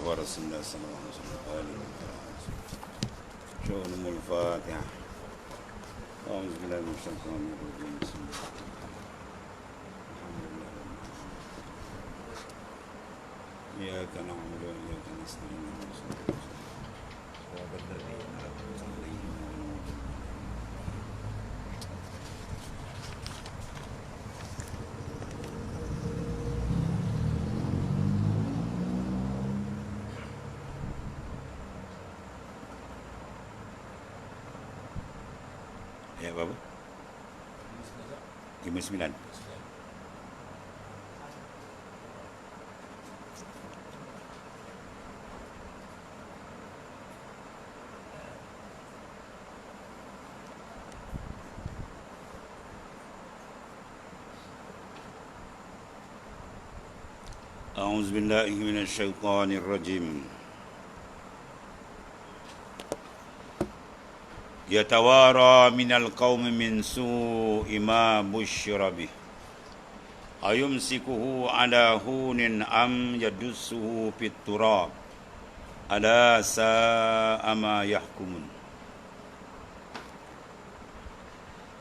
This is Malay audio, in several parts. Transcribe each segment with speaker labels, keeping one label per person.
Speaker 1: ورسول الله صلى الله عليه وسلم آله وصحبه شؤون الفاتحة. أعوذ بالله من الشيطان الرجيم. بسم الله الحمد لله رب العالمين. إياك نعبد وإياك نستعين صراط الذين أنعمت عليهم غير المغضوب عليهم. Ayat berapa? 59. أعوذ بالله من الشيطان الرجيم. يتوارى من القوم من سوء ما بشر به أيمسكه على هون أم يدسه في التراب ألا ساء ما يحكمون.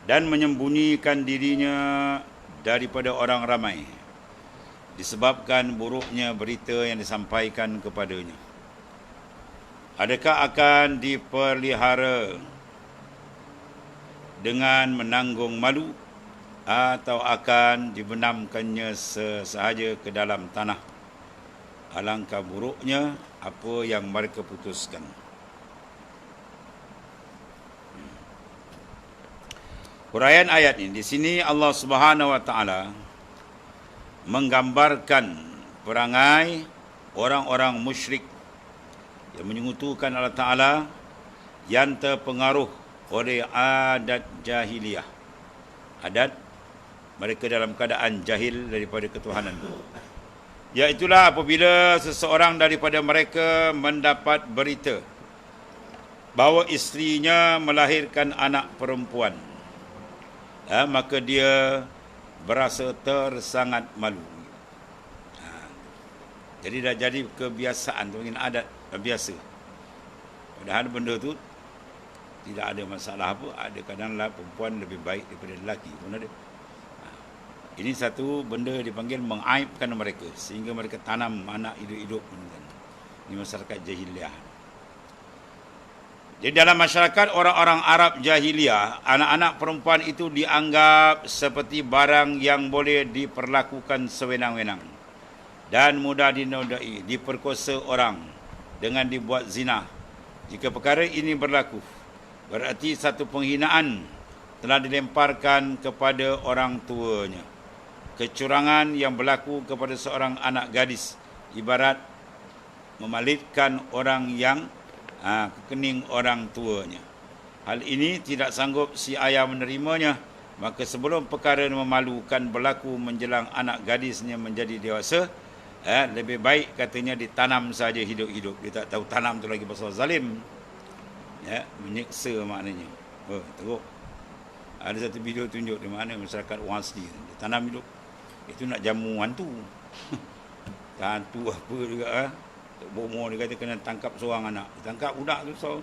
Speaker 1: Dan menyembunyikan dirinya daripada orang ramai disebabkan buruknya berita yang disampaikan kepadanya. Adakah akan diperlihara dengan menanggung malu atau akan dibenamkannya sesahaja ke dalam tanah? Alangkah buruknya apa yang mereka putuskan. Huraian ayat ini, di sini Allah Subhanahu wa taala menggambarkan perangai orang-orang musyrik yang menyekutukan Allah Ta'ala yang terpengaruh oleh adat jahiliyah. Adat mereka dalam keadaan jahil daripada ketuhanan. Iaitulah apabila seseorang daripada mereka mendapat berita bahawa isterinya melahirkan anak perempuan, maka dia berasa tersangat malu. Jadi dah jadi kebiasaan, mungkin adat biasa. Padahal benda tu tidak ada masalah apa. Ada kadang-kadang perempuan lebih baik daripada lelaki pun ada. Ini satu benda dipanggil mengaibkan mereka, sehingga mereka tanam anak hidup-hidup. Ini masyarakat jahiliyah. Jadi dalam masyarakat orang-orang Arab jahiliyah, anak-anak perempuan itu dianggap seperti barang yang boleh diperlakukan sewenang-wenang dan mudah dinodai, diperkosa orang dengan dibuat zina. Jika perkara ini berlaku, berarti satu penghinaan telah dilemparkan kepada orang tuanya. Kecurangan yang berlaku kepada seorang anak gadis ibarat memalitkan orang yang kekening orang tuanya. Hal ini tidak sanggup si ayah menerimanya, maka sebelum perkara memalukan berlaku menjelang anak gadisnya menjadi dewasa, lebih baik katanya ditanam saja hidup-hidup. Dia tak tahu tanam tu lagi pasal zalim, menyiksa maknanya. Teruk. Ada satu video tunjuk di mana masyarakat orang asli ditanam hidup. Itu nak jamu hantu. Hantu apa juga. Bomo dia kata kena tangkap seorang anak. Tangkap budak tu so.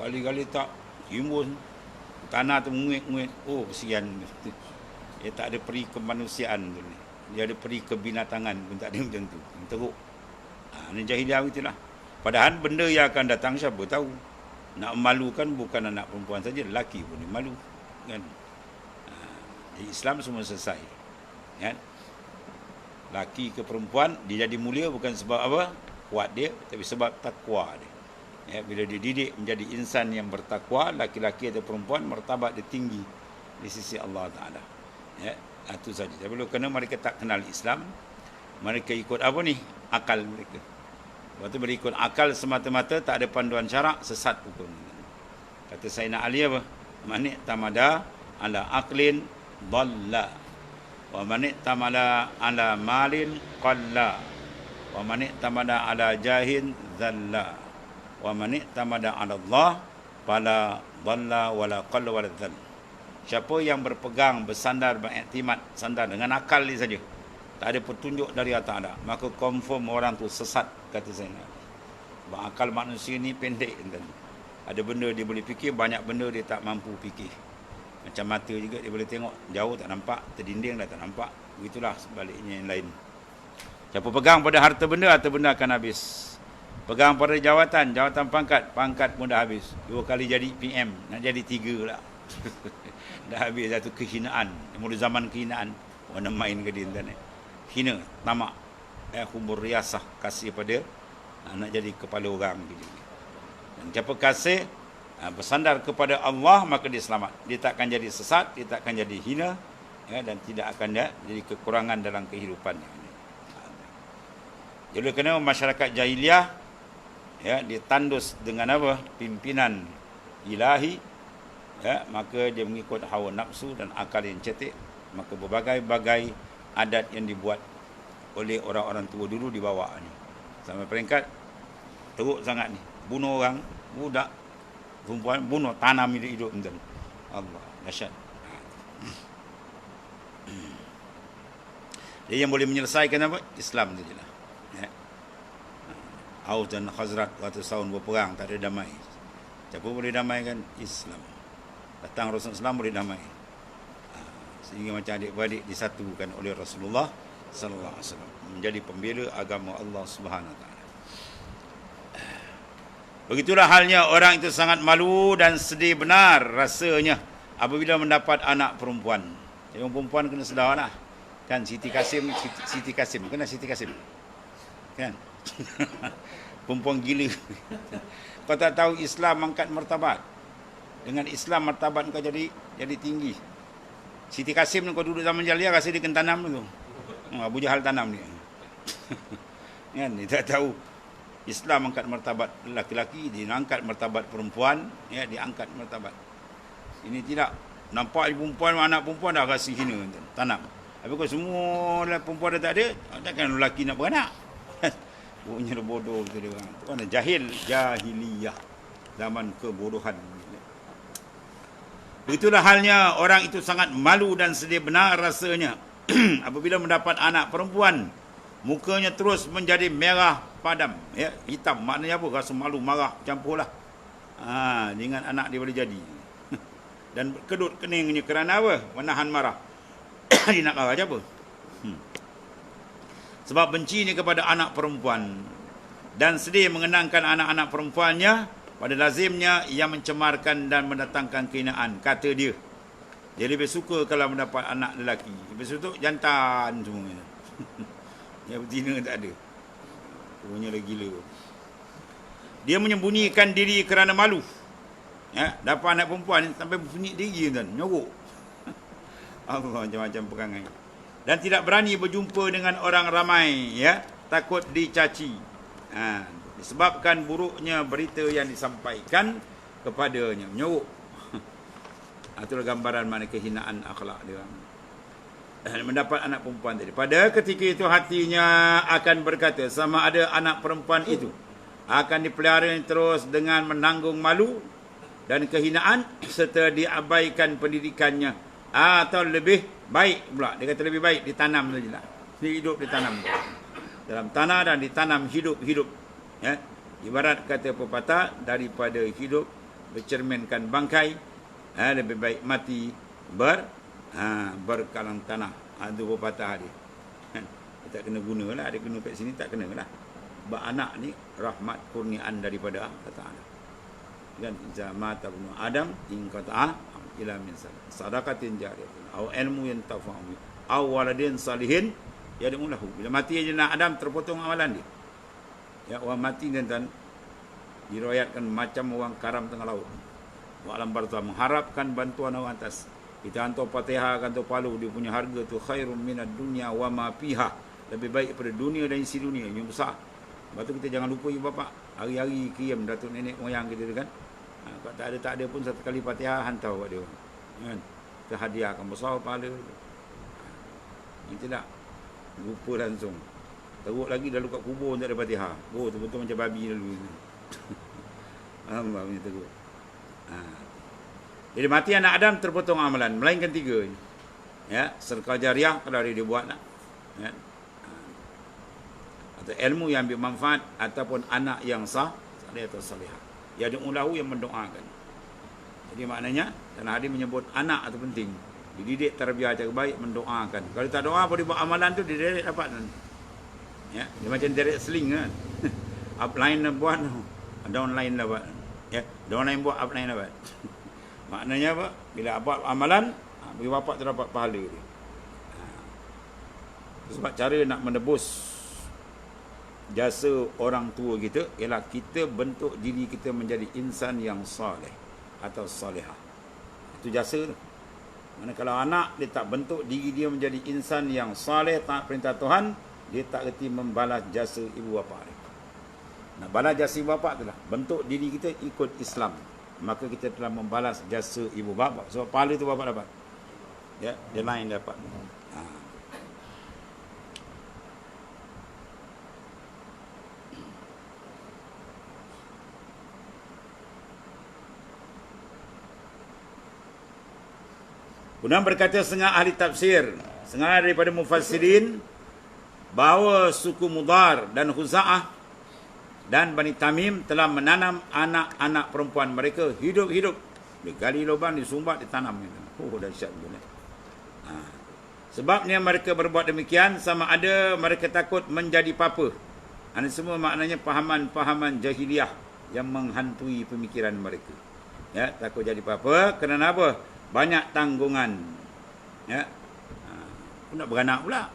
Speaker 1: Kali-kali tak timbun. Tanah tu menguit-nguit. Oh, kesian. Dia tak ada peri kemanusiaan tu ni. Dia ada peri kebinatangan pun tak ada macam tu. Teruk. Ini jahiliah itulah. Padahal benda yang akan datang siapa tahu. Nak memalukan bukan anak perempuan saja, lelaki pun dimalu. Kan? Di Islam semua selesai. Kan? Laki ke perempuan dia jadi mulia bukan sebab apa? Kuat dia, tapi sebab takwa dia. Bila dia didik menjadi insan yang bertakwa, laki-laki atau perempuan, martabat dia tinggi di sisi Allah Ta'ala. Itu saja. Tapi kerana mereka tak kenal Islam, mereka ikut apa ni? Akal mereka. Lepas tu berikut akal semata-mata, tak ada panduan syarak, sesat hukum. Kata Sayyidina Ali apa? Manik tamada ala aqlin dhalla wa manik tamada ala malin qalla wa man i'tamada ala jahin dhalla wa man i'tamada ala Allah fala dhalla wala qalla wala dhall. Siapa yang berpegang, bersandar, beriktimat, sandar dengan akal ni saja, tak ada petunjuk dari Allah Ta'ala, maka confirm orang tu sesat, kata saya. Akal manusia ni pendek, tuan. Ada benda dia boleh fikir, banyak benda dia tak mampu fikir. Macam mata juga, dia boleh tengok jauh tak nampak, terdinding dah tak nampak. Begitulah sebaliknya yang lain. Siapa pegang pada harta benda akan habis. Pegang pada jawatan pangkat pun dah habis. 2 kali jadi PM, nak jadi 3 lah. Dah habis satu kehinaan. Mula zaman kehinaan. Mana main ke dia, tuan. Hina, tamak, hubur riasah, kasih pada nak jadi kepala orang. Dan siapa kasih bersandar kepada Allah, maka dia selamat. Dia tak akan jadi sesat, dia tak akan jadi hina, dan tidak akan jadi kekurangan dalam kehidupannya. Jadi kerana masyarakat jahiliah, dia tandus dengan apa? Pimpinan ilahi, maka dia mengikut hawa nafsu dan akal yang cetek. Maka berbagai-bagai adat yang dibuat oleh orang-orang tua dulu dibawa ni. Sampai peringkat teruk sangat ni. Bunuh orang, budak, perempuan, bunuh, tanam hidup. Allah, dahsyat. Dia yang boleh menyelesaikan apa? Islam saja lah. Aus dan Khazraj waktu tahun berperang, tak ada damai. Siapa boleh damaikan? Islam. Datang Rasulullah boleh damai. Sehingga macam adik-beradik disatukan oleh Rasulullah sallallahu alaihi wasallam, menjadi pembela agama Allah Subhanahu wa taala. Begitulah halnya orang itu sangat malu dan sedih benar rasanya apabila mendapat anak perempuan. Yang perempuan kena sedarlah. Kan Siti Kasim kena Siti Kasim. Kan? Perempuan gila. Kau tak tahu Islam angkat martabat. Dengan Islam martabat kau jadi tinggi. Siti Kasim ni kau duduk zaman jahiliah rasa dia kena tanam tu. Abu Jahal tanam dia. Kan, dia tak tahu Islam angkat martabat lelaki-lelaki, dia angkat martabat perempuan, dia angkat martabat. Ini tidak. Nampak perempuan, anak perempuan dah rasa hina, tanam. Tapi kalau semua perempuan dah tak ada, takkan lelaki nak beranak. Punya bodoh tu dia orang. Tu kan jahiliyah. Zaman kebodohan. Begitulah halnya orang itu sangat malu dan sedih benar rasanya apabila mendapat anak perempuan. Mukanya terus menjadi merah padam, hitam. Maknanya apa? Rasa malu, marah, campurlah. Dengan anak dia boleh jadi. Dan kedut keningnya kerana apa? Menahan marah. Dia nak marah je apa? Sebab bencinya kepada anak perempuan dan sedih mengenangkan anak-anak perempuannya, pada lazimnya ia mencemarkan dan mendatangkan kehinaan, kata dia. Dia lebih suka kalau mendapat anak lelaki. Lebih suka jantan semuanya. Yang betina tak ada. Punya lagi gila. Dia menyembunyikan diri kerana malu. Dapat anak perempuan sampai berbunyi diri dan nyorok. Allah, macam-macam perangai. Dan tidak berani berjumpa dengan orang ramai, takut dicaci. Disebabkan buruknya berita yang disampaikan kepadanya, menyorok. Itulah gambaran mana kehinaan akhlak dia. Mendapat anak perempuan tadi. Pada ketika itu hatinya akan berkata, sama ada anak perempuan itu akan dipelihara terus dengan menanggung malu dan kehinaan serta diabaikan pendidikannya, atau lebih baik pula, dia kata lebih baik ditanam sajalah. Hidup ditanam dalam tanah dan ditanam hidup-hidup. Ibarat kata pepatah, daripada hidup bercerminkan bangkai, lebih baik mati berkalang tanah. Itu pepatah dia. Tak kena guna lah. Dia kena kat sini tak kena lah. Sebab anak ni rahmat kurniaan daripada Allah Ta'ala. Dan zamata ibnu Adam in qata'a ila min sadaqatin jariyatin aw ilmu yantafa'u aw waladin salihin yad'u lahu. Bila mati aja Adam, terpotong amalan dia. Orang mati dan diriwayatkan macam orang karam tengah laut. Wa alam barzah, mengharapkan bantuan orang atas. Kita hantar Fatihah, hantar palu, dia punya harga tu khairum minad dunya wa ma fiha. Lebih baik daripada dunia dan isi dunia. Yang besar. Lepas tu kita jangan lupa bapak, hari-hari kirim datuk nenek moyang kita tu kan. Kalau tak ada pun satu kali Fatihah hantar kat dia. Kan? Kita hadiahkan besar pahala. Ini tidak lupa langsung. Teruk lagi dah kat kubur tak ada Fatihah. Oh, betul-betul macam babi dulu. Allah punya teruk. Jadi mati anak Adam, terpotong amalan, melainkan 3. Sedekah jariah kalau dia buat nak. Atau ilmu yang bermanfaat, ataupun anak yang sah, salih atau salihah. Yad'u lahu, yang mendoakan. Jadi maknanya Tanah Hadi menyebut anak itu penting. Dididik tarbiyah cara baik, mendoakan. Kalau tak doa boleh buat amalan tu direct dapat. Ya, dia macam direct sling kan. Upline dah buat, downline dah buat. Ya, downline buat, upline dah buat. Maknanya apa? Bila buat amalan, bagi bapak tu dapat pahala dia. Sebab cara nak menebus jasa orang tua kita ialah kita bentuk diri kita menjadi insan yang saleh atau salihah. Itu jasa tu. Mana kalau anak dia tak bentuk diri dia menjadi insan yang saleh, taat perintah Tuhan, dia tak reti membalas jasa ibu bapa dia. Nak balas jasa ibu bapa tu lah, bentuk diri kita ikut Islam, maka kita telah membalas jasa ibu bapa. Sebab pahala tu bapa dapat. Ya, dia lain dapat. Kemudian berkata setengah ahli tafsir, setengah daripada mufassirin, bahawa suku Mudar dan Khuza'ah dan Bani Tamim telah menanam anak-anak perempuan mereka hidup-hidup. Digali lubang, disumbat, ditanam. Oh, dahsyat betul. Sebabnya mereka berbuat demikian sama ada mereka takut menjadi papa. Ini semua maknanya pahaman-pahaman jahiliah yang menghantui pemikiran mereka. Ya, takut jadi papa kerana apa? Banyak tanggungan. Ya. Aku nak beranak pula.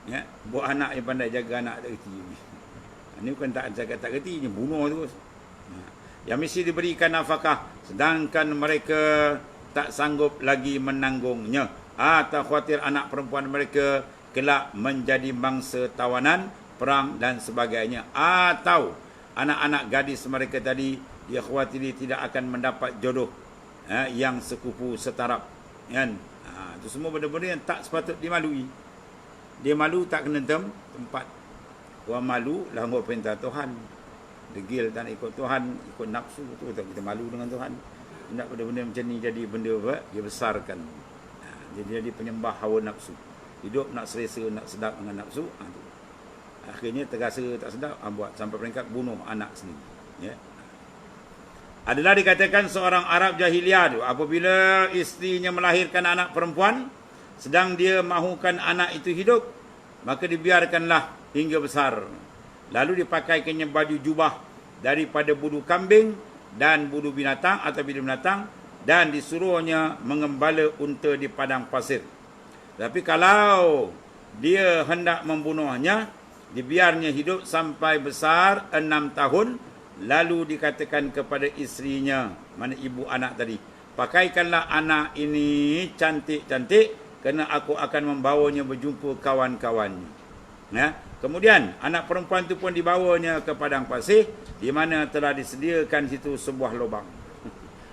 Speaker 1: Ya, buat anak yang pandai jaga anak tak reti. Ini bukan tak cakap tak reti, ini bunuh terus. Yang mesti diberikan nafkah sedangkan mereka tak sanggup lagi menanggungnya. Atau khawatir anak perempuan mereka kelak menjadi mangsa tawanan, perang dan sebagainya. Atau anak-anak gadis mereka tadi dia khawatiri tidak akan mendapat jodoh yang sekufu setaraf, kan? Itu semua benda-benda yang tak sepatut dimalui. Dia malu tak kena tempat. Orang malu langgar perintah Tuhan. Degil tak nak ikut Tuhan, ikut nafsu, tu tak kita malu dengan Tuhan. Nak benda-benda macam ni jadi benda apa? Dia besarkan. Jadi penyembah hawa nafsu. Hidup nak selesa, nak sedap dengan nafsu. Akhirnya terasa tak sedap, buat sampai peringkat bunuh anak sendiri. Ya. Adalah dikatakan seorang Arab jahiliah tu, apabila isterinya melahirkan anak perempuan, sedang dia mahukan anak itu hidup, maka dibiarkanlah hingga besar. Lalu dipakaikannya baju jubah daripada bulu kambing dan bulu binatang atau bulu binatang, dan disuruhnya mengembala unta di padang pasir. Tapi kalau dia hendak membunuhnya, dibiarnya hidup sampai besar 6 tahun. Lalu dikatakan kepada isterinya, mana ibu anak tadi, pakaikanlah anak ini cantik-cantik, kerana aku akan membawanya berjumpa kawan-kawannya. Ya. Kemudian anak perempuan itu pun dibawanya ke padang pasir, di mana telah disediakan situ sebuah lubang.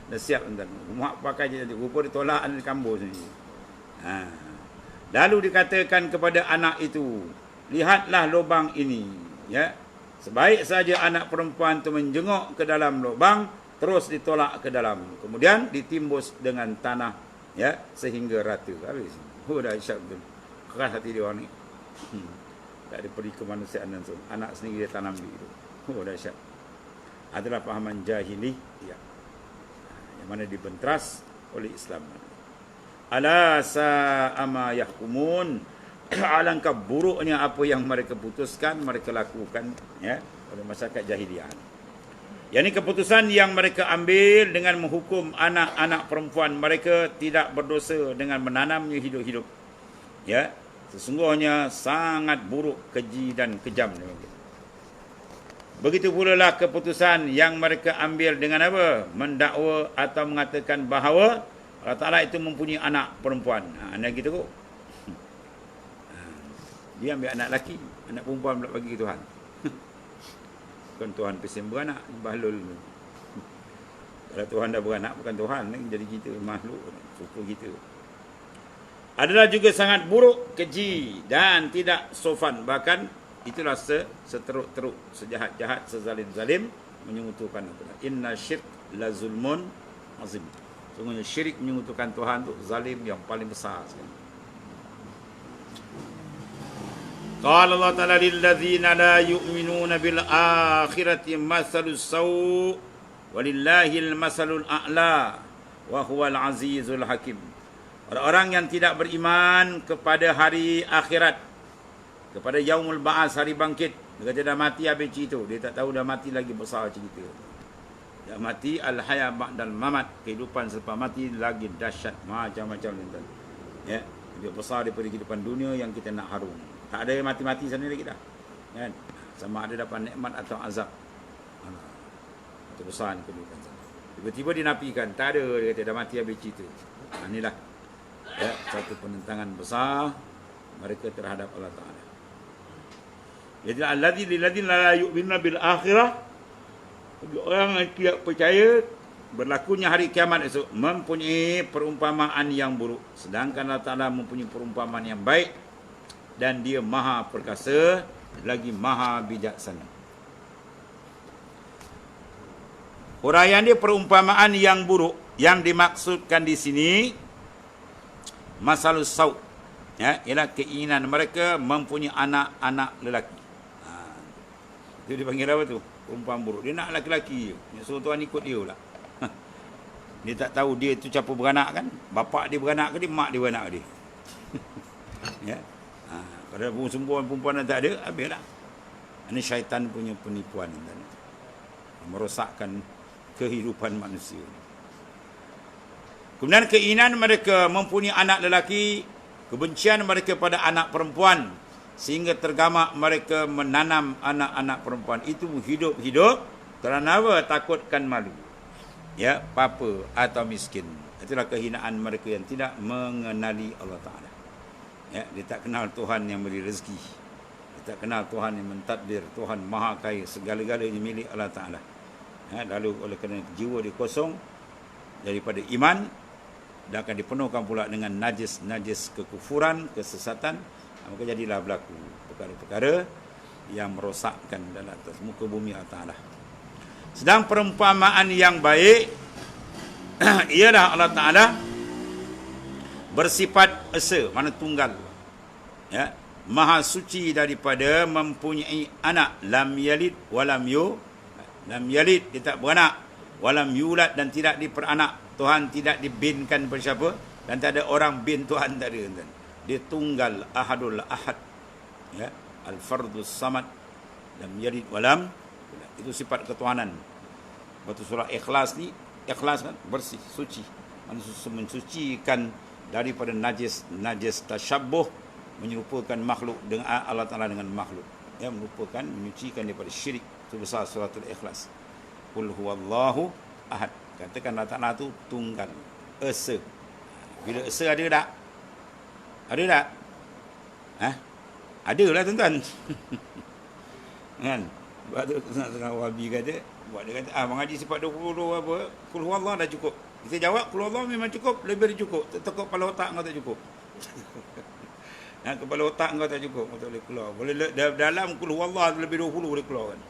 Speaker 1: Dah siap tuan. Mak pakai je, rupa ditolak di kampung sini. Lalu dikatakan kepada anak itu, lihatlah lubang ini. Ya. Sebaik saja anak perempuan itu menjenguk ke dalam lubang, terus ditolak ke dalam. Kemudian ditimbus dengan tanah, ya, sehingga rata. Habis. Dahsyat betul. Keras hati dia orang ni. Tak ada peri kemanusiaan langsung. Anak sendiri dia tanam di itu. Dahsyat. Adalah pahaman jahili, ya. Yang mana dibentras oleh Islam. Ala sa'ama yahkumun. Alangkah buruknya apa yang mereka putuskan, mereka lakukan, ya, oleh masyarakat jahiliah. Yang ini keputusan yang mereka ambil dengan menghukum anak-anak perempuan mereka tidak berdosa dengan menanamnya hidup-hidup. Ya, sesungguhnya sangat buruk, keji dan kejam. Begitu pula lah keputusan yang mereka ambil dengan apa? Mendakwa atau mengatakan bahawa Allah Ta'ala itu mempunyai anak perempuan. Anak gitu kok. Dia ambil anak lelaki, anak perempuan pula bagi Tuhan. Bukan Tuhan pesan beranak, bahlul. Kalau Tuhan dah beranak, bukan Tuhan, jadi kita makhluk, suku kita. Adalah juga sangat buruk, keji dan tidak sopan. Bahkan itulah seteruk-teruk, sejahat-jahat, sezalim-zalim, menyekutukan Tuhan. Inna syirk la zulmun azim. Sungguhnya syirik menyekutukan Tuhan itu zalim yang paling besar sekali. Qala Allah Ta'ala lilladzina la yu'minuna bil akhirati masalus saw walillahil masalul a'la wa huwal azizul hakim. Orang-orang yang tidak beriman kepada hari akhirat, kepada yaumul ba'as, hari bangkit. Dia kata dah mati habis cerita. Dia tak tahu dah mati lagi besar cerita. Dah mati al-haya ba'dal mamat. Kehidupan selepas mati lagi dahsyat macam-macam. Ya, lebih besar daripada kehidupan dunia yang kita nak harum. Tak ada yang mati-mati sana lagi dah. Kan? Sama ada dapat nikmat atau azab. Itu besar kehidupan sana. Tiba-tiba dinafikan. Tak ada. Dia kata dah mati habis cerita. Inilah ya, satu penentangan besar mereka terhadap Allah Ta'ala. Jadi alladzina la yu'minuna bil akhirah, orang yang tidak percaya berlakunya hari kiamat esok mempunyai perumpamaan yang buruk, sedangkan Allah Ta'ala mempunyai perumpamaan yang baik dan dia maha perkasa lagi maha bijaksana. Huraian dia perumpamaan yang buruk yang dimaksudkan di sini masalus saw, ya, ialah keinginan mereka mempunyai anak-anak lelaki. Itu dipanggil apa tu? Perumpamaan buruk. Dia nak lelaki je. Dia suruh tuan ikut dia pula. Dia tak tahu dia tu siapa beranak kan? Bapak dia beranak ke dia, mak dia beranak ke dia. Ya. Kalau perempuan tak ada, habislah. Ini syaitan punya penipuan. Merosakkan kehidupan manusia. Kemudian keinginan mereka mempunyai anak lelaki, kebencian mereka pada anak perempuan, sehingga tergamak mereka menanam anak-anak perempuan itu hidup-hidup kerana apa? Takutkan malu, ya, papa atau miskin. Itulah kehinaan mereka yang tidak mengenali Allah Ta'ala. Ya, dia tak kenal Tuhan yang beri rezeki. Dia tak kenal Tuhan yang mentadbir, Tuhan maha kaya, segala-galanya milik Allah Ta'ala. Ya, lalu oleh kerana jiwa dia kosong daripada iman, dan akan dipenuhkan pula dengan najis kekufuran, kesesatan, maka jadilah berlaku perkara-perkara yang merosakkan dalam atas muka bumi Allah Ta'ala. Sedang perumpamaan yang baik ialah Allah Ta'ala bersifat esa, mana tunggal, ya, maha suci daripada mempunyai anak, lam yalid walam yalid, dia tak beranak, walam yulad, dan tidak diperanak. Tuhan tidak dibinkan kepada siapa, dan tak ada orang bin Tuhan, tak ada. Dia tunggal, ahadul ahad, ya, al-fardus samad, lam yalid walam. Itu sifat ketuhanan. Waktu surah Ikhlas ni, ikhlas kan, bersih, suci, mensucikan daripada najis tasyabbuh, menyerupakan makhluk dengan Allah Ta'ala dengan makhluk, ya, merupakan menyucikan daripada syirik. Itu besar suratul Ikhlas. Qul huwallahu ahad. Katakan Allah Ta'ala tu tunggal, esa. Bila esa ada tak? Ada tak? Ada lah tuan-tuan. Kan? Sebab tu tengah Wahabi kata, buat dia kata, Abang Haji sifat 20 apa, Qul huwallah dah cukup. Kita jawab, Qul huwallah memang cukup, lebih dari cukup. Tekuk kepala otak kau tak cukup. Kepala otak kau tak cukup, kau tak boleh keluar. Boleh dalam Qul huwallah lebih 20 boleh keluar kan?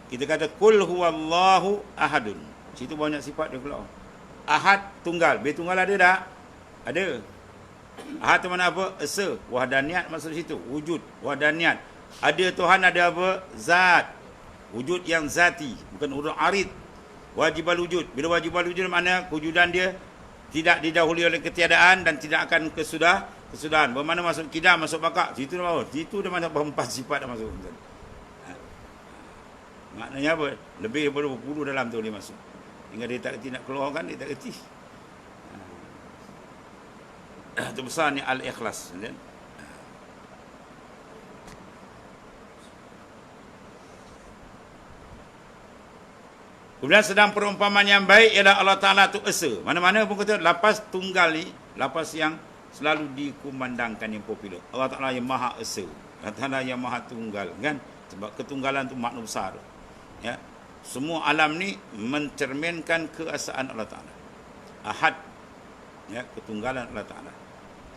Speaker 1: Kita kata Qul huwallahu ahadun. Situ banyak sifat dia keluar. Ahad tunggal. Bila tunggal ada tak? Ada. Ahad tu mana apa? Esa. Wahdaniyat maksud situ. Wujud. Wahdaniyat. Ada Tuhan, ada apa? Zat. Wujud yang zati. Bukan wujud arid. Wajibal wujud. Bila wajibal wujud makna kewujudan dia tidak didahului oleh ketiadaan dan tidak akan kesudahan. Bermakna masuk kidam, masuk bakak. Situ dah masuk. Situ dah masuk berempat sifat dah masuk. Maknanya apa? Lebih daripada 20 dalam tu dia masuk. Hingga dia tak kerti nak keluarkan, dia tak kerti. Itu besar ni Al-Ikhlas. Kemudian sedang perumpamaan yang baik ialah Allah Ta'ala tu esa. Mana-mana pun kata lapas tunggal ni, lapas yang selalu dikumandangkan yang popular. Allah Ta'ala yang maha esa. Allah Ta'ala yang maha tunggal. Kan? Sebab ketunggalan tu makna besar. Ya. Semua alam ni mencerminkan keesaan Allah Ta'ala. Ahad, ya, ketunggalan Allah Ta'ala.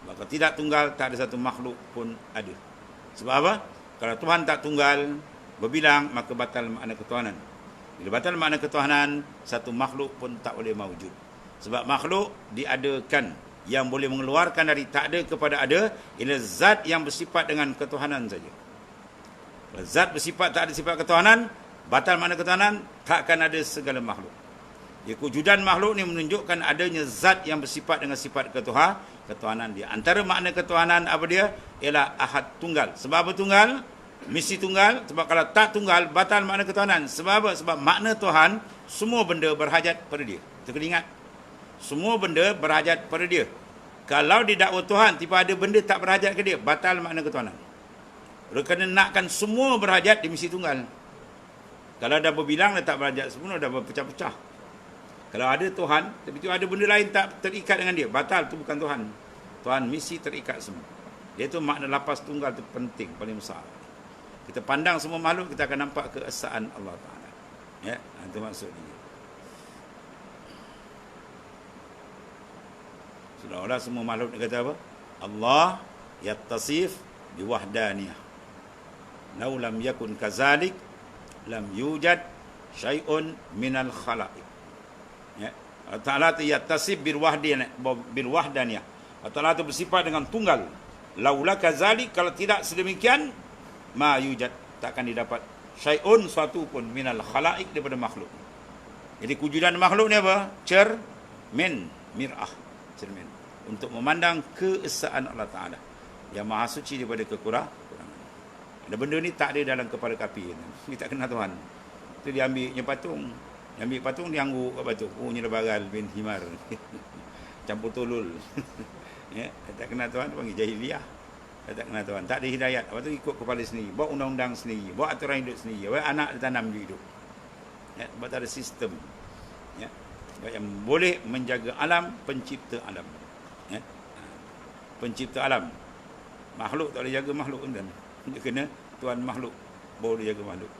Speaker 1: Maka tidak tunggal, tak ada satu makhluk pun ada. Sebab apa? Kalau Tuhan tak tunggal, berbilang, maka batal makna ketuhanan. Bila batal makna ketuhanan, satu makhluk pun tak boleh mawujud. Sebab makhluk diadakan, yang boleh mengeluarkan dari tak ada kepada ada ialah zat yang bersifat dengan ketuhanan saja. Kalau zat bersifat tak ada sifat ketuhanan, batal makna ketuhanan, takkan ada segala makhluk. Ya, kewujudan makhluk ni menunjukkan adanya zat yang bersifat dengan sifat ketuhanan dia. Antara makna ketuhanan apa dia? Ialah ahad tunggal. Sebab apa tunggal? Mesti tunggal. Sebab kalau tak tunggal, batal makna ketuhanan. Sebab apa? Sebab makna Tuhan, semua benda berhajat pada dia. Kita kena ingat. Semua benda berhajat pada dia. Kalau didakwa Tuhan, tiba ada benda tak berhajat ke dia, batal makna ketuhanan. Oleh kerana nakkan semua berhajat, dia mesti tunggal. Kalau dah berbilang, dah tak berhajat semua, dah berpecah-pecah. Kalau ada Tuhan, tapi tu ada benda lain tak terikat dengan dia, batal, tu bukan Tuhan. Tuhan mesti terikat semua. Dia tu makna lapas tunggal tu penting, paling besar. Kita pandang semua makhluk, kita akan nampak keesaan Allah Ta'ala. Ya, itu maksud dia. Seolah-olah semua makhluk dia kata apa? Allah yattasif biwahdaniyah. Lau lam yakun kazalik, lam yujad syai'un minal khalaiq. Ya. Allah Ta'ala tu yattasif bilwahdaniyah. Allah Ta'ala tu bersifat dengan tunggal. Laula kazalik, kalau tidak sedemikian, ma yujad, takkan didapat syai'un, suatu pun, minal khalaiq, daripada makhluk. Jadi kewujudan makhluk ni apa? Cermin, mir'ah, cermin, untuk memandang keesaan Allah Ta'ala yang maha suci daripada kekurangan. Ada benda ni tak ada dalam kepala kapi. Kita tak kenal Tuhan. Itu dia ambilnya patung. Dia ambil patung, dia angguk kat patung. Oh, ni lebaral bin himar. Campur tolol. Ya, tak kenal Tuhan, panggil jahiliyah. Tak kenal Tuhan, tak ada hidayat. Lepas tu ikut kepala sendiri, buat undang-undang sendiri, buat aturan hidup sendiri. Buat anak ditanam di hidup. Ya, sebab tak ada sistem. Ya, yang boleh menjaga alam, pencipta alam. Ya, pencipta alam. Makhluk tak boleh jaga makhluk kan. Dia kena Tuhan makhluk baru dia jaga makhluk.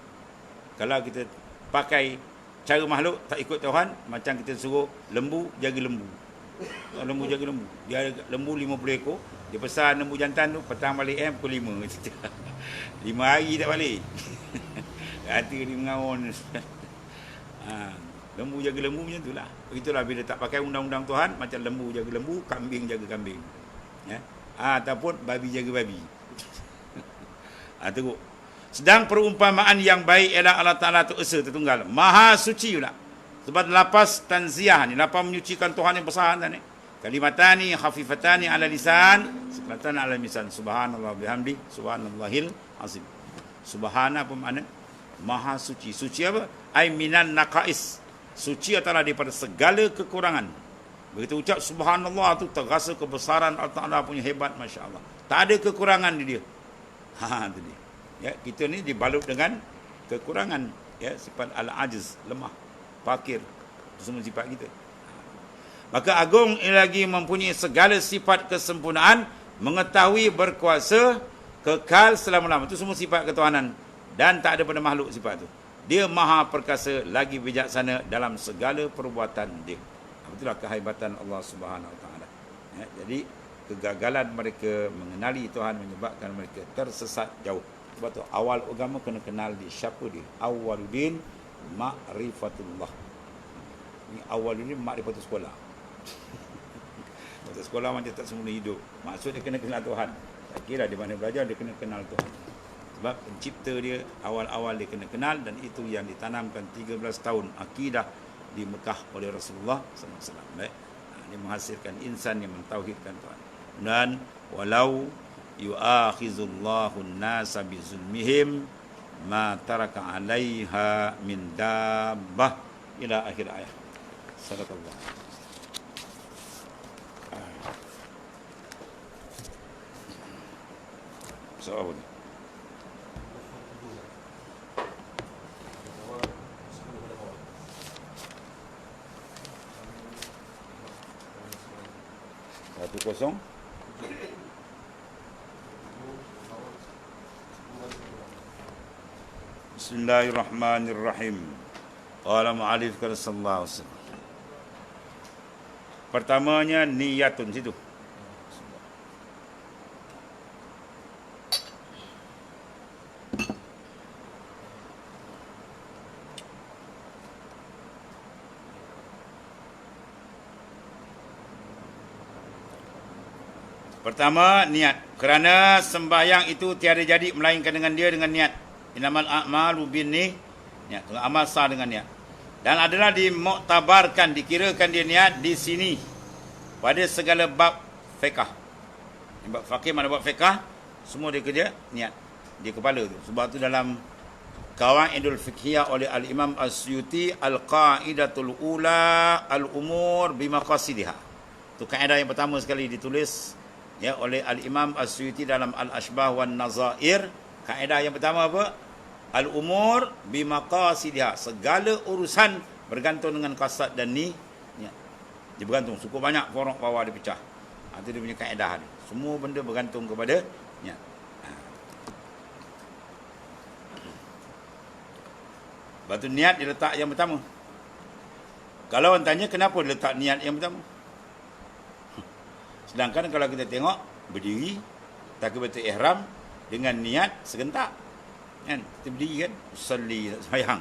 Speaker 1: Kalau kita pakai cara makhluk tak ikut Tuhan, macam kita suruh lembu jaga lembu. Lembu jaga lembu. Dia ada lembu 50 ekor. Dia pesan lembu jantan tu petang balik pukul 5. 5 hari tak balik. Kata dia mengawon. Lembu jaga lembu macam itulah. Begitulah bila tak pakai undang-undang Tuhan, macam lembu jaga lembu, kambing jaga kambing. Ya. Ataupun babi jaga babi. Teruk. Sedang perumpamaan yang baik ialah Allah Ta'ala tu esa tertunggal, maha suci pula. Sebab lapas tanziah ni, lapas menyucikan Tuhan yang besar ni. Kalimatani khafifatani ala lisan, sekelatan ala lisan. Subhanallah bihamdi, subhanallahil azim. Subhana apa makna? Maha suci. Suci apa? Ai minan naqais. Suci adalah daripada segala kekurangan. Begitu ucap subhanallah tu terasa kebesaran Allah Ta'ala punya hebat, masya-Allah. Tak ada kekurangan di dia. Itu dia. Ya, kita ni dibalut dengan kekurangan, ya, sifat al-ajiz, lemah, fakir, itu semua sifat kita. Maka agung lagi mempunyai segala sifat kesempurnaan, mengetahui, berkuasa, kekal selama-lamanya. Itu semua sifat ketuhanan dan tak ada pada makhluk sifat itu. Dia maha perkasa lagi bijaksana dalam segala perbuatan dia. Itulah kehebatan Allah Subhanahu Wa Taala. Ya, jadi kegagalan mereka mengenali Tuhan menyebabkan mereka tersesat jauh. Sebab tu awal agama kena kenal dia. Siapa dia? Awaluddin ma'rifatullah. Ni awaluddin ma'rifatul sekolah. Masa sekolah macam tak semula hidup. Maksud dia kena kenal Tuhan. Tak kira di mana belajar, dia kena kenal Tuhan. Sebab pencipta dia, awal-awal dia kena kenal, dan itu yang ditanamkan 13 tahun akidah di Mekah oleh Rasulullah SAW. Baik. Dia menghasilkan insan yang mentauhidkan Tuhan. Dan walau yu'akhizullahu an-nasa bizulmihim ma taraka 'alaiha min dabbah ila akhir ayat. Sadaqallah. Soal ni. Satu kosong. Bismillahirrahmanirrahim. Qala mu'alif sallallahu alaihi wasallam. Pertamanya niyatun situ. Pertama, niat. Kerana sembahyang itu tiada jadi melainkan dengan niat. Innamal a'malu binniyat. Niat. Amal sah dengan niat. Dan adalah dimuktabarkan, dikirakan dia niat di sini pada segala bab fiqh. Bab fikih mana bab fiqh, semua dia kerja niat. Dia kepala tu. Sebab tu dalam Qawaidul Fiqhiyah oleh Al-Imam As-Suyuti, Al-Qaidatul Ula Al-Umur Bimaqasidiha. Itu kaedah yang pertama sekali ditulis ya oleh Al-Imam As-Suyuti dalam Al-Ashbah wan Nazair. Kaedah yang pertama apa? Al-Umur Bimaqasidiha. Segala urusan bergantung dengan qasad dan niat. Dia bergantung. Cukup banyak korok bawah dia pecah. Itu dia punya kaedah dia. Semua benda bergantung kepada niat. Lepas tu niat dia letak yang pertama. Kalau orang tanya kenapa dia letak niat yang pertama? Sedangkan kalau kita tengok berdiri takbiratul ihram dengan niat serentak. Kan? Kita berdiri kan, usalli sembahyang.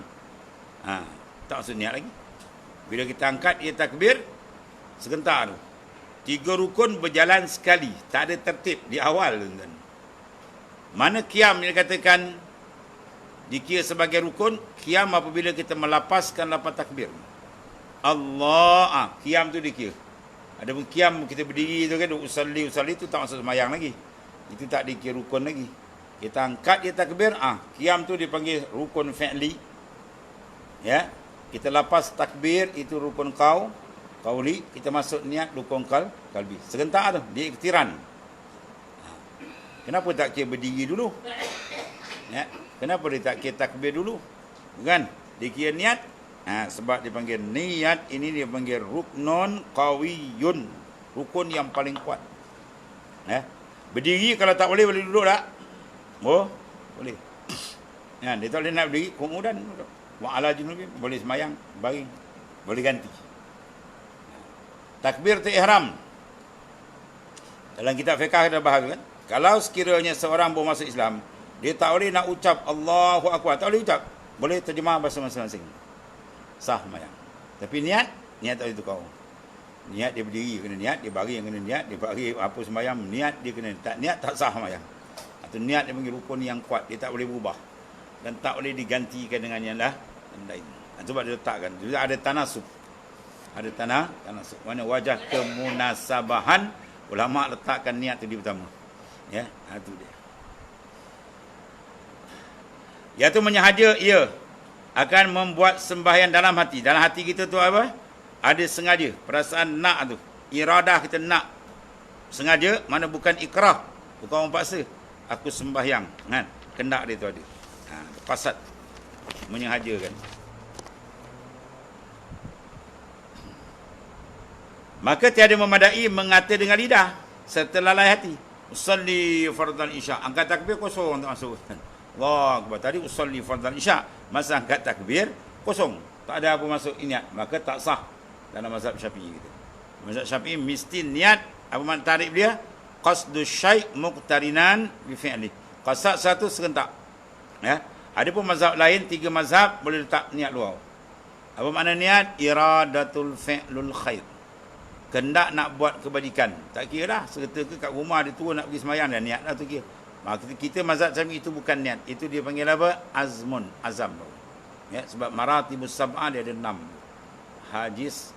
Speaker 1: Tak maksud niat lagi. Bila kita angkat ia takbir serentak tu. 3 rukun berjalan sekali, tak ada tertib di awal tuan-tuan. Mana qiyam yang dikatakan dikira sebagai rukun? Qiyam apabila kita melapaskan lapan takbir. Allah, qiyam tu dikira. Ada pun qiyam kita berdiri tu kan, usalli tu tak masuk sembahyang lagi. Itu tak dikira rukun lagi. Kita angkat dia takbir, qiyam tu dipanggil rukun fi'li. Ya. Kita lapas takbir itu rukun qauli, kita masuk niat rukun qalbi. Serentak tu, dia iktiran. Kenapa tak kira berdiri dulu? Ya. Kenapa dia tak kira takbir dulu? Bukan? Dia kira niat. Sebab dia panggil niat ini dia panggil ruknun qawiyun. Rukun yang paling kuat. Berdiri kalau tak boleh duduk tak? Oh, boleh. Dia tak boleh nak berdiri, kemudian wa ala junubi boleh semayang, baring. Boleh ganti. Takbir ihram. Dalam kitab fiqh kita bahas kan? Kalau sekiranya seorang baru masuk Islam, dia tak boleh nak ucap Allahu Akbar. Tak boleh ucap. Boleh terjemah bahasa masing-masing. Sah semayang. Tapi niat tak boleh tukar. Niat dia berdiri kena niat, dia baring yang kena niat, dia baring apa sembahyang, niat dia kena. Tak niat tak sah semayang. Atau niat dia panggil rukun yang kuat, dia tak boleh berubah. Dan tak boleh digantikan dengan yang lain. Sebab dia letakkan. Dia ada tanasub. Ada tanasub. Mana wajah kemunasabahan, ulama letakkan niat tu di pertama. Ya, itu dia. Iaitu menyahaja ia akan membuat sembahyang dalam hati. Dalam hati kita tu apa? Ada sengaja. Perasaan nak tu. Iradah kita nak. Sengaja, mana bukan ikrah. Bukan orang paksa. Aku sembahyang. Kan? Kendak dia tu ada. Pasat. Menyahajakan. Maka tiada memadai mengata dengan lidah serta lalai hati. Usalli fardhan isya. Angkat takbir kosong tak masuk. Allah Akbar. Tadi usalli fardhan isya. Masa angkat takbir kosong. Tak ada apa masuk niat. Maka tak sah dalam mazhab Syafi'i kita. Mazhab Syafi'i mesti niat. Apa makna tarikh dia? Qasdu syai' muqtarinan bi fi'li. Qasad satu serentak. Ya. Ada pun mazhab lain, 3 mazhab boleh letak niat luar. Apa makna niat? Iradatul fi'lul khair. Kendak nak buat kebajikan. Tak kira dah. Serta ke kat rumah dia turun nak pergi semayang dan niat dah tu kira. Maka kita mazhab Syafi'i itu bukan niat. Itu dia panggil apa? Azmun. Azam. Ya, sebab maratibus sab'ah dia ada 6. Hajiz.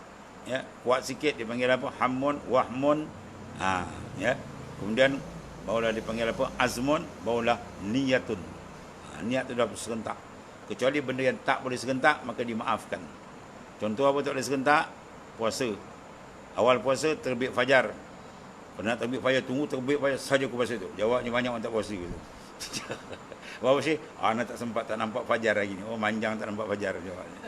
Speaker 1: Ya, kuat sikit dia panggil apa? Hammun, wahmun. Ya. Kemudian barulah dipanggil apa? Azmun, barulah niyatun. Niat tu dah serentak. Kecuali benda yang tak boleh serentak, maka dimaafkan. Contoh apa tak boleh serentak? Puasa. Awal puasa terbit fajar. Pernah terbit fajar, tunggu terbit fajar saja aku puasa tu. Jawabnya banyak orang tak puasa gitu. Bawa sih, nak tak sempat, tak nampak fajar lagi ni. Oh, manjang tak nampak fajar jawabnya.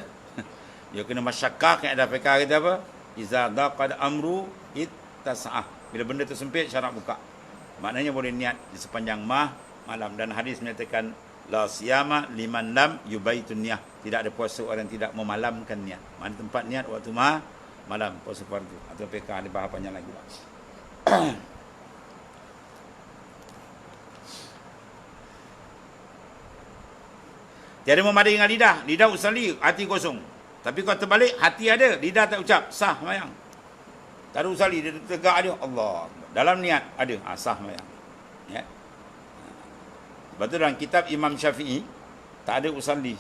Speaker 1: Dia kena masyakkah kan ada fiqh kita apa? Iza daqad amru ittasa'ah. Bila benda tu sempit syarat buka. Maknanya boleh niat di sepanjang malam, dan hadis menyatakan la siyama liman lam yubaitun niyah. Tidak ada puasa orang yang tidak memalamkan niat. Mana tempat niat waktu malam puasa fardu. Atau PK ada bahas panjang lagi. Tiada memadai dengan lidah. Lidah usalli, hati kosong. Tapi kalau terbalik, hati ada, lidah tak ucap, sah semayang. Tak ada usalli, dia tegak dia, Allah. Dalam niat ada, sah sembahyang. Ya. Sebab tu dalam kitab Imam Syafi'i, tak ada usalli.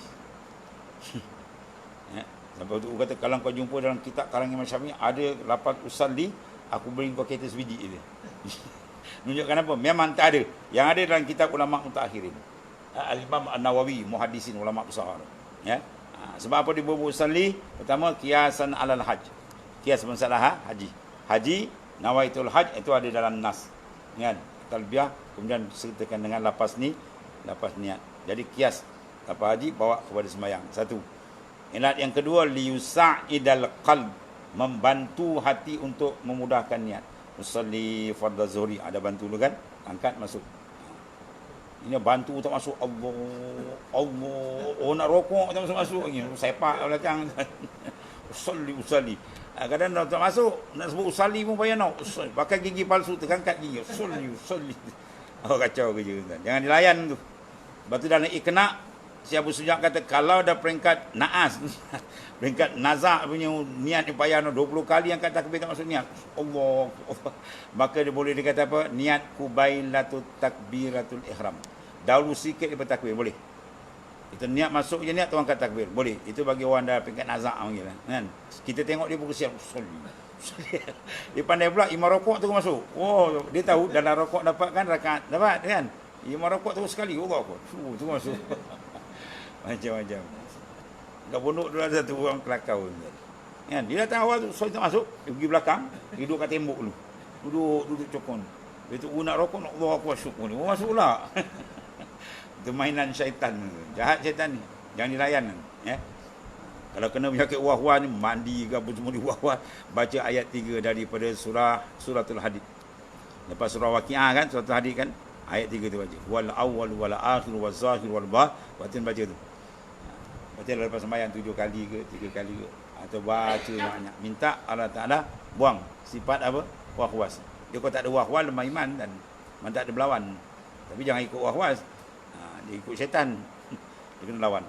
Speaker 1: Ya. Sampai tu kata, kalau kau jumpa dalam kitab karangan Imam Syafi'i, ada lapan usalli, aku beri kau kereta sebiji je. Menunjukkan apa? Memang tak ada. Yang ada dalam kitab ulama' mutakhirin. Al-Imam An-Nawawi, muhaddisin, ulama' besar. Ya. Sebab apa dia berbuat usalli? Pertama, kiasan alal haj. Kias masalah haji. Haji, nawaitul haj, itu ada dalam nas. Kan? Talbiyah, kemudian sertakan dengan lapas ni, lapas niat. Jadi kias lapas haji bawa kepada sembahyang. Satu. Ilat yang kedua, liyusa'idal qalb, membantu hati untuk memudahkan niat. Usalli fardhu zuhri, ada bantu dulu kan? Angkat masuk. Ini bantu tak masuk. Allah. Oh nak rokok tak masuk lagi. Sepak belakang. Usalli. Kadang tak masuk, nak sebut usalli pun payah nak. Pakai gigi palsu, terangkat gigi. Usalli. Oh kacau kerja kan. Jangan dilayan tu. Lepas tu dalam Iqna', si Abu Sujak kata, kalau dah peringkat naas, peringkat nazak punya niat ni payah 20 kali angkat takbir tak masuk niat. Allah. Maka dia boleh dikata apa? Niat kubailatul takbiratul ihram. Dahulu sikit daripada takbir, boleh. Kita niat masuk je niat tu angkat takbir, boleh. Itu bagi orang dah peringkat nazak panggil kan. Kita tengok dia bersiap usolli. Dia pandai pula imam rokok tu masuk. Oh, dia tahu dalam rokok dapat kan rakaat, dapat kan. Imam rokok terus sekali, Allah aku. Tu masuk. Macam-macam. Kat pondok tu ada satu orang kelakar kan. Dia datang awal tu, so kita masuk, dia pergi belakang, duduk kat tembok dulu. Duduk cokon. Dia tu nak rokok, nak Allah aku masuk pun. Oh, masuk pula. Itu mainan syaitan. Jahat syaitan ni. Jangan dilayan. Ya. Kalau kena penyakit wah-wah ni, mandi ke apa semua di wah-wah, baca ayat 3 daripada suratul Hadid. Lepas surah Waqi'ah kan, suratul Hadid kan, ayat 3 tu baca. Wal awwal wal akhir wal zahir wal batin, baca tu. Baca lepas sembahyang 7 kali ke 3 kali ke, atau baca banyak. Minta Allah Ta'ala buang sifat apa? Wah-was. Dia kau tak ada wah-was, lemah iman dan tak ada berlawan. Tapi jangan ikut wah-was. Dia ikut syaitan. Dia kena lawan.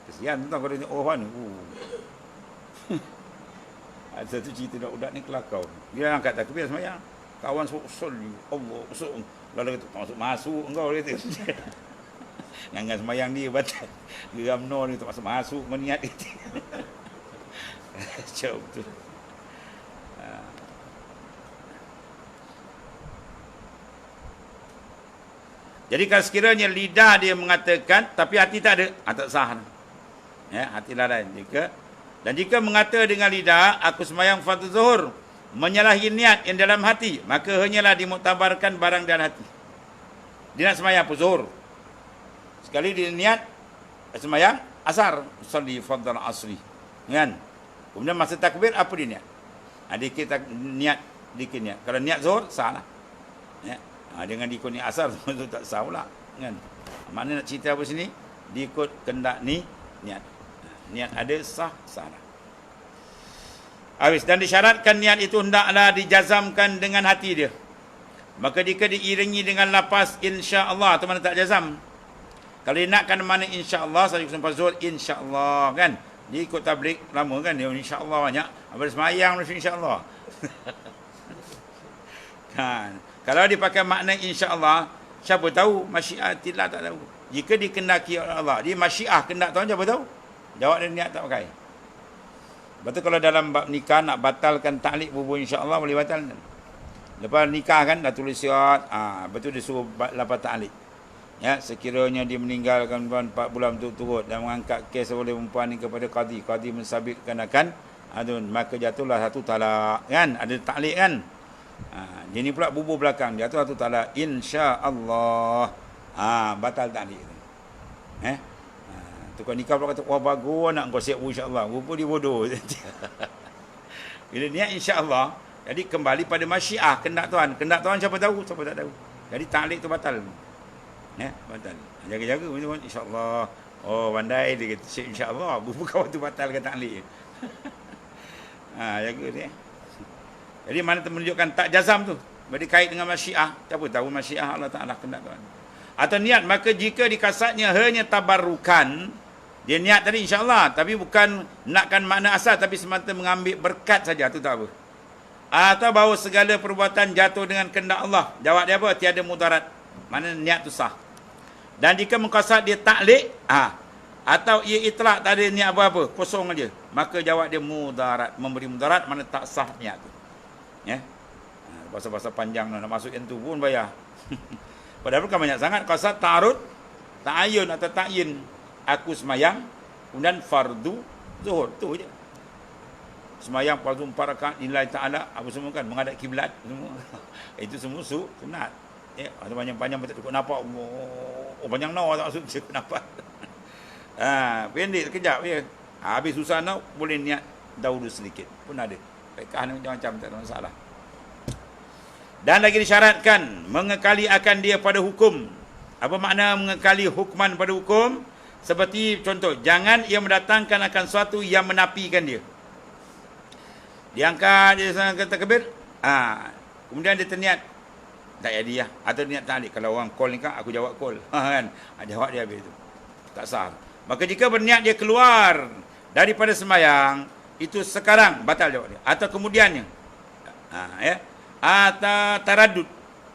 Speaker 1: Kesian tuan kalau tengok orang ni. Ada satu cerita budak ni kelakar. Dia angkat takbir sembahyang. Kawan suruh usolli. Allah masuk. Lalu kata masuk engkau dia kata. Jangan sembahyang dia batal. Geram no ni tak masuk meniat dia. Macam betul. Jadi kalau sekiranya lidah dia mengatakan tapi hati tak ada, tak sah. Ya, hati lalai. Jika mengata dengan lidah aku sembahyang fardhu zuhur, menyalahi niat yang dalam hati, maka hanyalah dimuktabarkan barang dalam hati. Dia nak sembahyang apa? Zuhur. Sekali dia niat sembahyang asar, usalli fardhu asri. Kan? Kemudian masa takbir apa dia niat? Dikit niat. Kalau niat zuhur salah. Ya. Dengan diikut ni asar tu tak sah pula kan. Mana nak cerita apa sini? Diikut kendak ni niat. Niat ada sah lah. Habis dan disyaratkan niat itu hendaklah dijazamkan dengan hati dia. Maka jika diiringi dengan lafaz insya-Allah atau mana tak jazam. Kalau dia nakkan mana insya-Allah saya sampai zuhur insya-Allah kan. Dia ikut tabligh lama kan dia insya-Allah banyak. Habis sembahyang mesti insya-Allah. Kan. Kalau dia pakai makna insya-Allah, siapa tahu masyiatillah tak tahu. Jika dikendaki oleh Allah, dia masyiah kendak Tuhan siapa tahu? Jawab dia niat tak pakai. Betul kalau dalam bab nikah nak batalkan ta'liq bubu insya-Allah boleh batal. Lepas nikah kan dah tulis surat, betul dia suruh lapar ta'liq. Ya, sekiranya dia meninggalkan 4 bulan turut dan mengangkat kes oleh perempuan ini kepada qadi, qadi mensabitkan akan maka jatuhlah satu talak kan, ada ta'liq kan. Jadi pula bubuh belakang dia tu satu talak insya-Allah. Batal ta'liq tu. Tukar nikah pula kata wah bagus nak kau siap insya-Allah. Rupa dia bodoh. Bila niat insya-Allah, jadi kembali pada masyiah kendak Tuhan. Kendak Tuhan siapa tahu, siapa tak tahu. Jadi ta'liq tu batal. Batal. Jaga-jaga insya-Allah. Oh pandai dia kata siap insya-Allah. Bukan waktu batal ke ta'liq. Jaga dia. Jadi mana menunjukkan tak jazam tu. Berarti kait dengan masyiah. Siapa tahu masyiah Allah Ta'ala kendak Tuhan. Atau niat, maka jika dikasatnya hanya tabarrukan, Dia niat tadi insya-Allah, tapi bukan nakkan makna asal, tapi semata mengambil berkat saja, tu tak apa. Atau bahawa segala perbuatan jatuh dengan kehendak Allah. Jawab dia apa? Tiada mudarat. Mana niat tu sah. Dan jika mengqasad dia taklid, atau ia itlak tak ada niat apa-apa, kosong aja, maka jawab dia mudarat. Memberi mudarat mana tak sah niat tu. Ya. Pasal-pasal panjang nak masuk yang tu pun bayar. Padahal bukan banyak sangat. Qasad ta'arud, ta'ayun atau ta'yin. Aku semayang, kemudian fardu zuhur, tu je. Semayang fardu 4 rakaat lillahi ta'ala, apa semua kan, menghadap kiblat semua. Itu semua sunat. Ya, ada panjang-panjang betul cukup nampak. Oh, panjang tak maksud cukup nampak. Pendek sekejap je. Habis susah nak boleh niat dahulu sedikit. Pun ada. Fiqh ni macam-macam, tak ada masalah. Dan lagi disyaratkan mengekali akan dia pada hukum. Apa makna mengekali hukman pada hukum? Seperti contoh, jangan ia mendatangkan akan sesuatu yang menapikan dia. Diangkat dia sangat takbir, kemudian dia terniat tak jadi atau niat taklid. Kalau orang call ni kan, aku jawab call. Kan? Jawab dia habis tu. Tak sah. Maka jika berniat dia keluar daripada sembahyang, itu sekarang batal jawab dia. Atau kemudiannya. Ya. Atau taradud.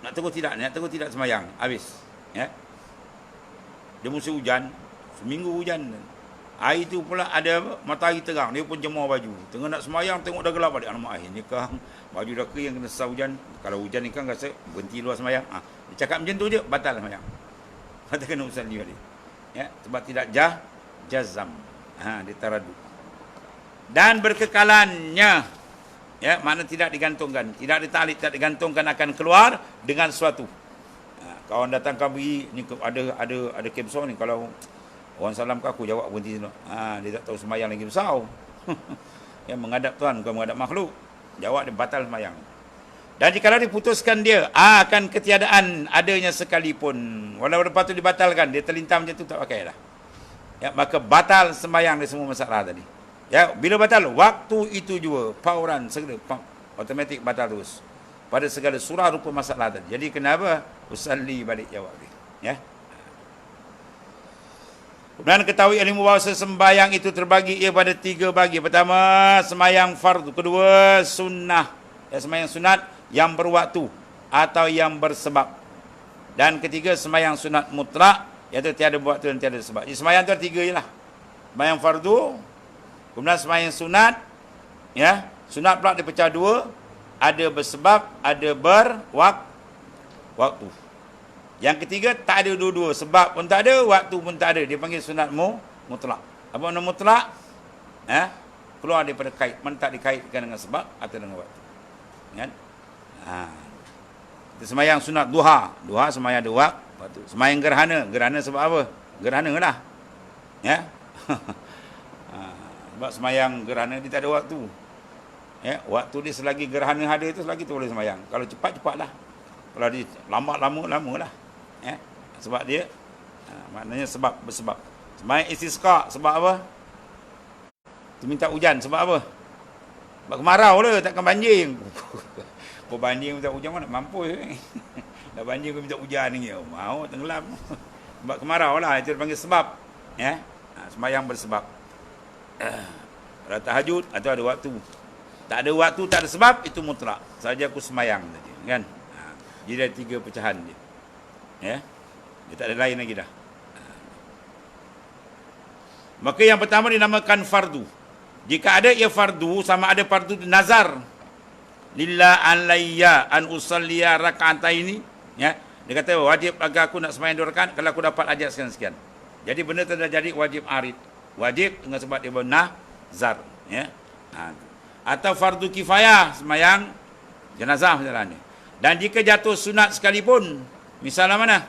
Speaker 1: Nak tunggu tidak sembahyang. Habis. Ya. Dia musim hujan. Seminggu hujan. Hari tu pula ada matahari terang. Dia pun jemur baju. Tengah nak sembahyang, tengok dah gelap balik. Alamak, ini kan baju dah kering kena sesah hujan. Kalau hujan ni kan rasa berhenti luar sembahyang. Dia cakap macam tu je, batal sembahyang. Batal kena usalli balik. Ya, sebab tidak jazam. Dia taradud. Dan berkekalannya, ya, makna tidak digantungkan, tidak ditaklid, tidak digantungkan akan keluar dengan sesuatu. Kawan datang kami ni ada kemso ni, kalau orang salam ke aku jawab berhenti dulu. Dia tak tahu sembahyang lagi besar. Yang menghadap Tuhan bukan menghadap makhluk. Jawab dia batal sembahyang. Dan jikalau diputuskan dia akan ketiadaan adanya sekalipun, walau lepas tu dibatalkan, dia terlintam macam tu tak pakai dah. Ya, maka batal sembahyang dia semua masalah tadi. Ya, bila batal waktu itu juga fauran segera automatik batal terus. Pada segala surah rupa masalah tadi. Jadi kenapa? Usalli balik jawab dia. Ya. Kemudian ketahui ilmu bahawa sembahyang itu terbagi ia pada 3 bagi. Pertama, sembahyang fardu. Kedua, sunnah. Ya, sembahyang sunat yang berwaktu atau yang bersebab. Dan ketiga, sembahyang sunat mutlak, iaitu tiada waktu dan tiada sebab. Jadi sembahyang tu ada 3 je lah. Sembahyang fardu, kemudian sembahyang sunat, ya, sunat pula dipecah 2. Ada bersebab, ada berwaktu. Yang ketiga, tak ada dua-dua. Sebab pun tak ada, waktu pun tak ada. Dia panggil sunat mutlak. Apa makna mutlak? Keluar daripada kait. Mana tak dikaitkan dengan sebab atau dengan waktu. Kan? Kita sembahyang sunat duha. Duha sembahyang ada waktu. Sembahyang gerhana. Gerhana sebab apa? Gerhana lah. Ya? Sebab sembahyang gerhana dia tak ada waktu. Ya, waktu dia selagi gerhana ada itu selagi tu boleh sembahyang. Kalau cepat-cepatlah. Kalau dia lama-lama lah. Ya. Sebab dia maknanya sebab bersebab. Sembahyang istisqa sebab apa? Dia minta hujan sebab apa? Sebab kemarau lah, takkan banjir. Kau banjir minta hujan mana mampu. Dah banjir kau minta hujan ni. Mau tenggelam. Sebab kemarau lah, itu dipanggil sebab. Ya. Sembahyang bersebab. Ada tahajud atau ada waktu. Tak ada waktu, tak ada sebab, itu mutlak. Saja aku sembahyang saja, kan? Jadi ada 3 pecahan dia. Ya. Dia tak ada lain lagi dah. Maka yang pertama dinamakan fardu. Jika ada ia fardu, sama ada fardu nazar. Lillah alayya an usalliya raka'ataini, ya. Dia kata wajib agar aku nak sembahyang 2 rakaat kalau aku dapat ajat sekian-sekian. Jadi benda tu dah jadi wajib arid. Wajib dengan sebab dia bernazar, ya. Atau fardu kifayah, sembahyang jenazah misalnya. Dan jika jatuh sunat sekalipun, misalnya mana?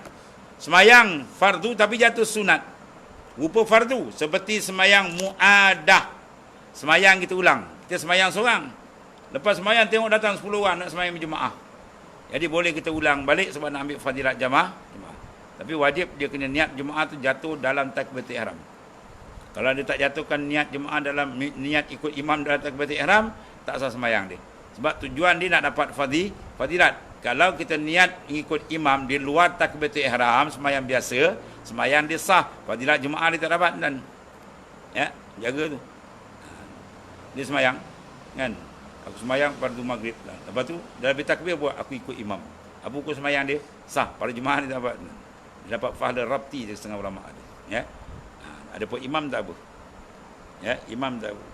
Speaker 1: Sembahyang fardu tapi jatuh sunat. Rupa fardu seperti sembahyang muadah. Sembahyang kita ulang. Kita sembahyang seorang. Lepas sembahyang tengok datang 10 orang nak sembahyang berjemaah. Jadi boleh kita ulang balik sebab nak ambil fadilat jemaah. Tapi wajib dia kena niat jemaah tu jatuh dalam takbiratul ihram. Kalau dia tak jatuhkan niat jemaah dalam niat ikut imam dalam takbiratul ihram, tak sah sembahyang dia. Sebab tujuan dia nak dapat fadilat. Kalau kita niat ikut imam di luar takbiratul ihram, sembahyang biasa, sembahyang dia sah, fadilat jemaah dia tak dapat. Dan Ya, jaga tu. Dia semayang kan. Aku semayang fardu maghrib. Lepas tu dah habis takbir buat aku ikut imam. Apa hukum semayang dia? Sah. Para jemaah dia dapat pahala rabti dia setengah ulama ada. Ya. Ada pun imam tak apa. Ya, imam tak apa.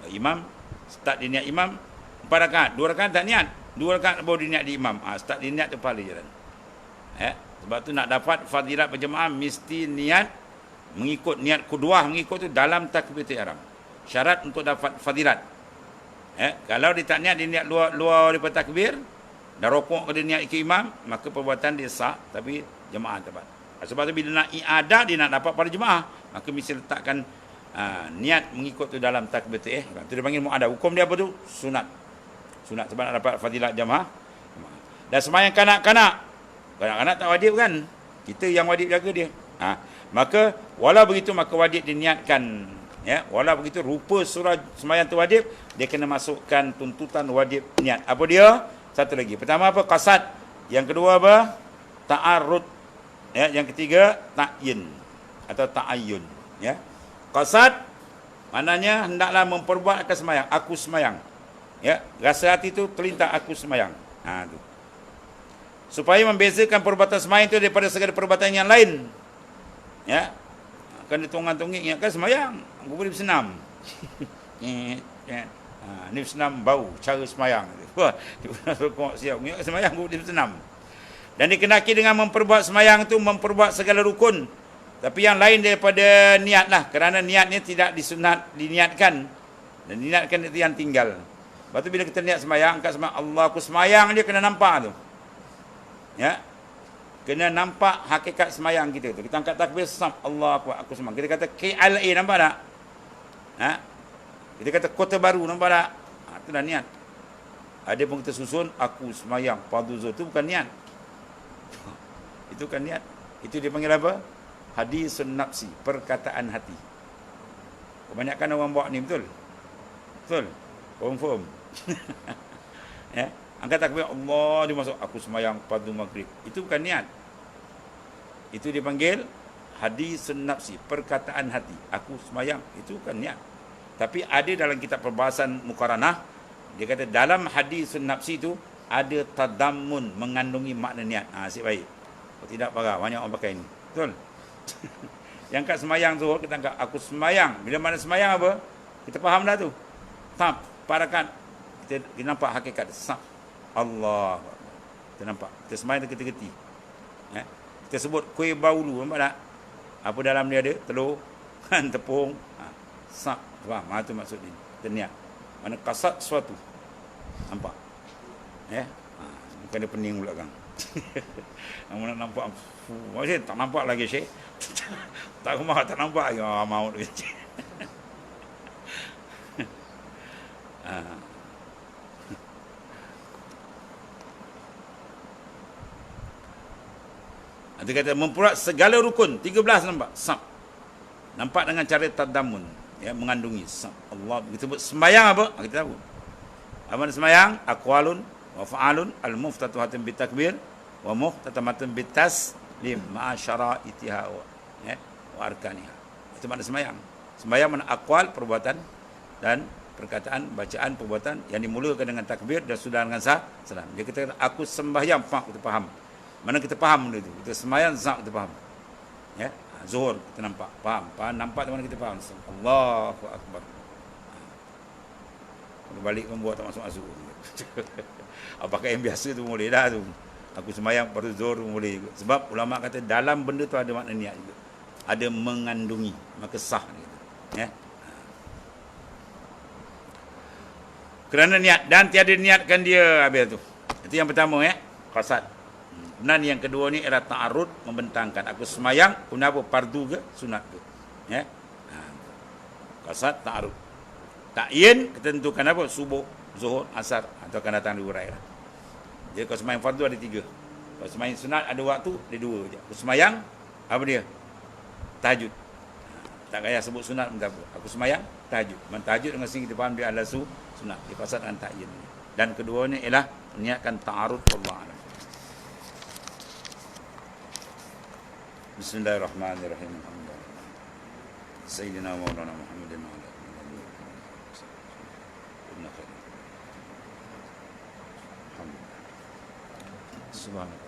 Speaker 1: Imam start dia niat imam 4 rakaat, 2 rakaat tak niat. 2 rakaat baru dia niat di imam. Start dia niat tu pahala jalan. Ya. Sebab tu nak dapat fadilat berjemaah mesti niat mengikut niat kuduah mengikut tu dalam takbiratul ihram. Syarat untuk dapat fadilat. Kalau dia tak niat, dia niat luar daripada takbir, dah rokok ke dia niat ikut imam, maka perbuatan dia sah, tapi jemaah dapat. Sebab tu bila nak i'adah, dia nak dapat pada jemaah, maka mesti letakkan niat mengikut tu dalam takbiratul ihram. Itu dia panggil mu'adah. Hukum dia apa tu? Sunat. Sunat sebab nak dapat fadilat jemaah. Dan sembahyang kanak-kanak. Kanak-kanak tak wajib kan? Kita yang wajib jaga dia. Maka walau begitu maka wajib diniatkan. Ya, walau begitu rupa surah sembahyang tu wajib, dia kena masukkan tuntutan wajib niat. Apa dia? Satu lagi. Pertama apa? Qasad. Yang kedua apa? Ta'arud. Ya, yang ketiga ta'yin atau ta'ayyun. Ya. Qasad maknanya hendaklah memperbuatkan sembahyang. Aku sembahyang. Ya, rasa hati tu terlintas aku sembahyang. Tu. Supaya membezakan perbuatan sembahyang itu daripada segala perbuatan yang lain. Ya. Kan dia tunggang-tungging ingatkan sembahyang. Aku boleh bersenam. Ni bersenam bau cara sembahyang. Wah, kok siap ingat sembahyang aku boleh bersenam. Dan dikenaki dengan memperbuat sembahyang itu memperbuat segala rukun. Tapi yang lain daripada niatlah, kerana niatnya tidak diniatkan. Dan diniatkan itu yang tinggal. Lepas tu bila kita niat sembahyang, angkat sembahyang, Allah aku sembahyang, dia kena nampak tu. Ya. Kena nampak hakikat semayang kita tu. Kita angkat takbir sam Allah aku semang. Kita kata KLA nampak tak? Kita kata kota baru nampak tak? Itu dah niat. Ada pun kita susun aku semayang fardu zuhur, itu bukan niat. Itu bukan niat. Itu dia panggil apa? Hadisun nafsi, perkataan hati. Kebanyakan orang buat ni betul. Betul. Confirm. Ya. Angkat takbir Allah, dia masuk aku semayang fardu maghrib. Itu bukan niat. Itu dipanggil hadisun nafsi, perkataan hati. Aku semayang, itu bukan niat. Tapi ada dalam kitab perbahasan Muqaranah, dia kata dalam hadisun nafsi itu ada tadammun, mengandungi makna niat. Asyik baik. Kalau tidak parah, banyak orang pakai ini. Betul? Yang angkat semayang zuhur, kita angkat aku semayang. Bila mana semayang apa? Kita faham dah tu. Tam, parakan. Kita nampak hakikat. Allah. Kita nampak. Kita semayang kita geti. Kita sebut kuih baulu. Nampak tak? Apa dalam dia ada? Telur. Tepung. Sak. Faham? Itu maksud dia. Kita niat. Mana kasat sesuatu. Nampak? Bukan dia pening pula kan. Mana nampak. Maksudnya tak nampak lagi Syekh. Tak rumah tak nampak lagi. Maut lagi. Dia kata memperbuat segala rukun 13 nampak sab. Nampak dengan cara tadamun, ya, mengandungi sab. Allah kita sebut sembahyang apa? Kita tahu. Apa sembahyang? Aqwalun wa fa'alun al-muftatuhatun bitakbir wa muftatamatun bitaslim ma'a syara'itiha wa arkaniha. Itu makna sembahyang. Sembahyang makna aqwal, perbuatan, dan perkataan, bacaan, perbuatan yang dimulakan dengan takbir dan sudah dengan salam. Dia kata aku sembahyang, kita faham. Mana kita faham benda itu. Kita sembahyang zak kita faham. Ya, zuhur kita nampak, faham. Nampak di mana kita faham. Allahu akbar. Kalau balik membuat tak masuk-masuk. Apakah yang biasa tu boleh dah tu. Aku sembahyang pada zuhur boleh juga. Sebab ulama kata dalam benda tu ada makna niat juga. Ada mengandungi, maka sah gitu. Ya. Kerana niat dan tiada niatkan dia habis tu. Itu yang pertama ya, qasad. Dan yang kedua ni ialah ta'arud, membentangkan. Aku semayang, kemudian apa? Fardu ke? Sunat ke? Ya? Qasad, ta'arud. Ta'yin, kita tentukan apa? Subuh, zuhur, asar. Atau akan datang dua raya. Jadi kalau semayang fardu ada 3. Kalau semayang sunat ada waktu, ada 2 je. Aku semayang, apa dia? Tahajud. Tak payah sebut sunat pun tak apa. Aku semayang, tahajud. Tahajud dengan sini kita faham dia adalah sunat. Dia qasad dengan ta'yin. Dan kedua ni ialah niatkan ta'arud Allah. Bismillahirrahmanirrahim. Sayyidina Maulana Muhammadin wa ala alihi wa sahbihi. Inna khairan. Alhamdulillah. Subhanallah.